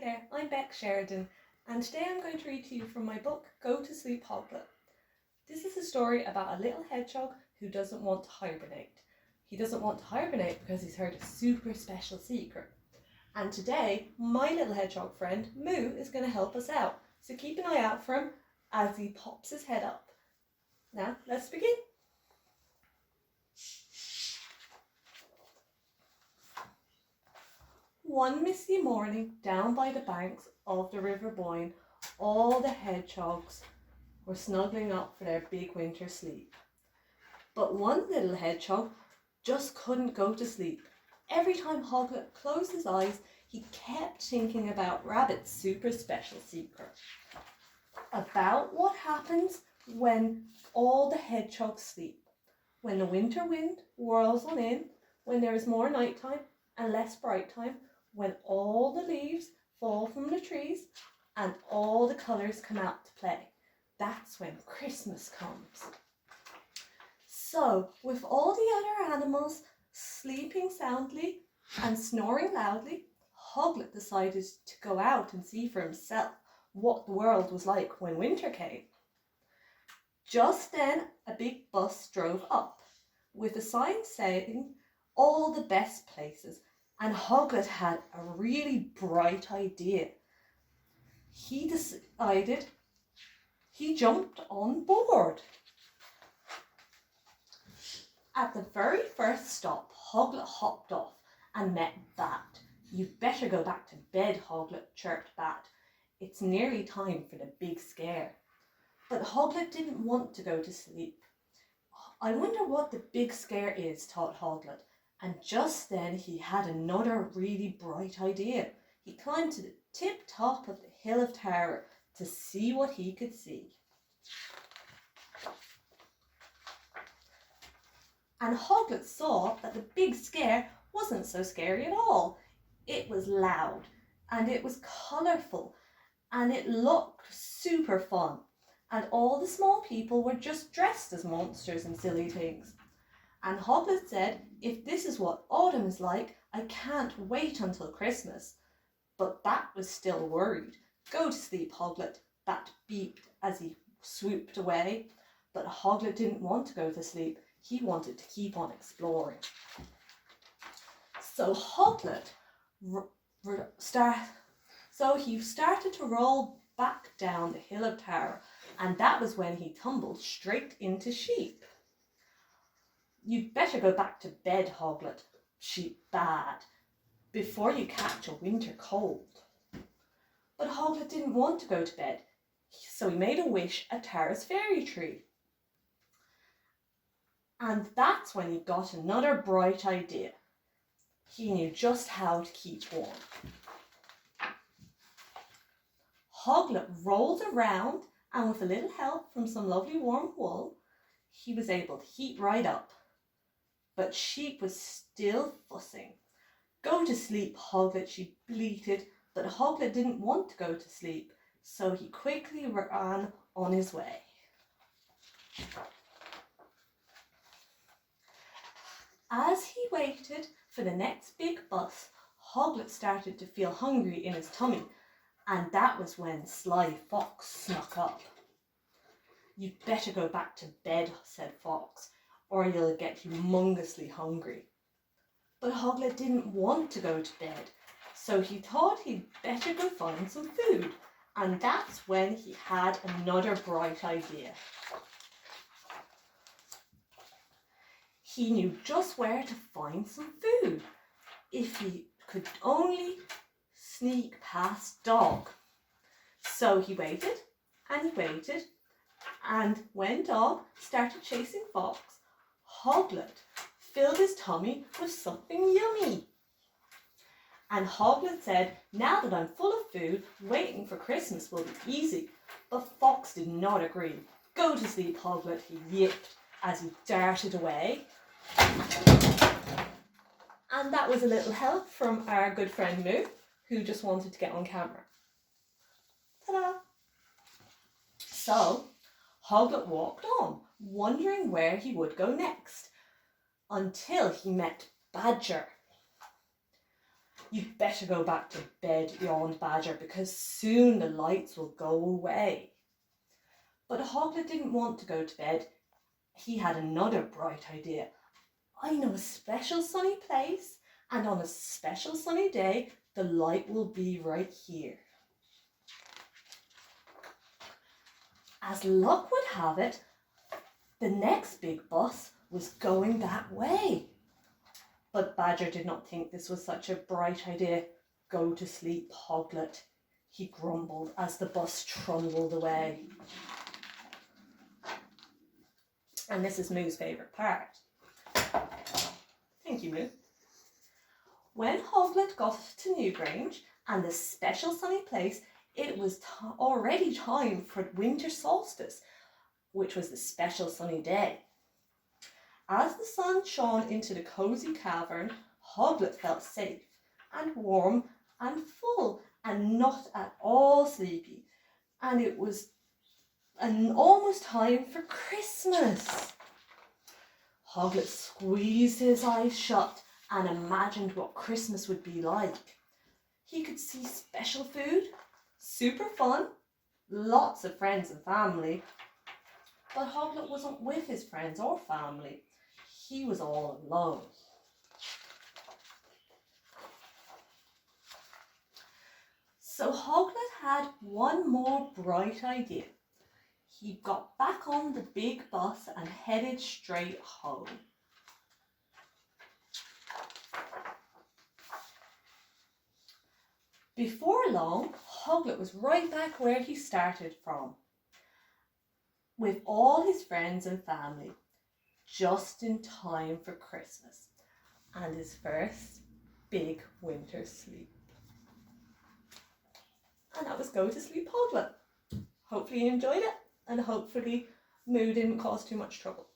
there, I'm Sheridan, and today I'm going to read to you from my book, Go to Sleep, Hoglet. This is a story about a little hedgehog who doesn't want to hibernate. He doesn't want to hibernate because he's heard a super special secret. And today, my little hedgehog friend, Moo, is going to help us out. So keep an eye out for him as he pops his head up. Now, let's begin. One misty morning, down by the banks of the River Boyne, all the hedgehogs were snuggling up for their big winter sleep. But one little hedgehog just couldn't go to sleep. Every time Hoglet closed his eyes, he kept thinking about Rabbit's super special secret. About what happens when all the hedgehogs sleep. When the winter wind whirls on in, when there is more nighttime and less bright time, when all the leaves fall from the trees and all the colours come out to play. That's when Christmas comes. So, with all the other animals sleeping soundly and snoring loudly, Hoglet decided to go out and see for himself what the world was like when winter came. Just then, a big bus drove up with a sign saying all the best places, and Hoglet had a really bright idea. He decided he jumped on board. At the very first stop, Hoglet hopped off and met Bat. "You'd better go back to bed, Hoglet," chirped Bat. "It's nearly time for the big scare." But Hoglet didn't want to go to sleep. "I wonder what the big scare is," thought Hoglet. And just then he had another really bright idea. He climbed to the tip top of the hill of terror to see what he could see. And Hoglet saw that the big scare wasn't so scary at all. It was loud and it was colourful and it looked super fun. And all the small people were just dressed as monsters and silly things. And Hoglet said, "If this is what autumn is like, I can't wait until Christmas." But Bat was still worried. "Go to sleep, Hoglet," Bat beeped as he swooped away. But Hoglet didn't want to go to sleep. He wanted to keep on exploring. So Hoglet started to roll back down the hill of terror, and that was when he tumbled straight into Sheep. "You'd better go back to bed, Hoglet," Sheep bad, "before you catch a winter cold." But Hoglet didn't want to go to bed, so he made a wish at Tara's fairy tree. And that's when he got another bright idea. He knew just how to keep warm. Hoglet rolled around, and with a little help from some lovely warm wool, he was able to heat right up. But Sheep was still fussing. "Go to sleep, Hoglet," she bleated, but Hoglet didn't want to go to sleep, so he quickly ran on his way. As he waited for the next big bus, Hoglet started to feel hungry in his tummy, and that was when Sly Fox snuck up. "You'd better go back to bed," said Fox, "or you'll get humongously hungry." But Hoglet didn't want to go to bed, so he thought he'd better go find some food, and that's when he had another bright idea. He knew just where to find some food, if he could only sneak past Dog. So he waited, and he waited, and when Dog started chasing Fox, Hoglet filled his tummy with something yummy. And Hoglet said, "Now that I'm full of food, waiting for Christmas will be easy." But Fox did not agree. "Go to sleep, Hoglet," he yipped as he darted away. And that was a little help from our good friend Moo, who just wanted to get on camera. Ta-da! So, Hoglet walked on, wondering where he would go next, until he met Badger. "You'd better go back to bed," yawned Badger, "because soon the lights will go away." But Hoglet didn't want to go to bed. He had another bright idea. "I know a special sunny place, and on a special sunny day, the light will be right here." As luck would have it, the next big bus was going that way. But Badger did not think this was such a bright idea. "Go to sleep, Hoglet," he grumbled as the bus trundled away. And this is Moo's favourite part. Thank you, Moo. When Hoglet got to Newgrange and the special sunny place, it was already time for winter solstice, which was the special sunny day. As the sun shone into the cosy cavern, Hoglet felt safe and warm and full and not at all sleepy. And it was almost time for Christmas. Hoglet squeezed his eyes shut and imagined what Christmas would be like. He could see special food, super fun, lots of friends and family. But Hoglet wasn't with his friends or family. He was all alone. So Hoglet had one more bright idea. He got back on the big bus and headed straight home. Before long, Hoglet was right back where he started from, with all his friends and family, just in time for Christmas and his first big winter sleep. And that was Go to Sleep, Hoglet. Hopefully you enjoyed it, and hopefully Moo didn't cause too much trouble.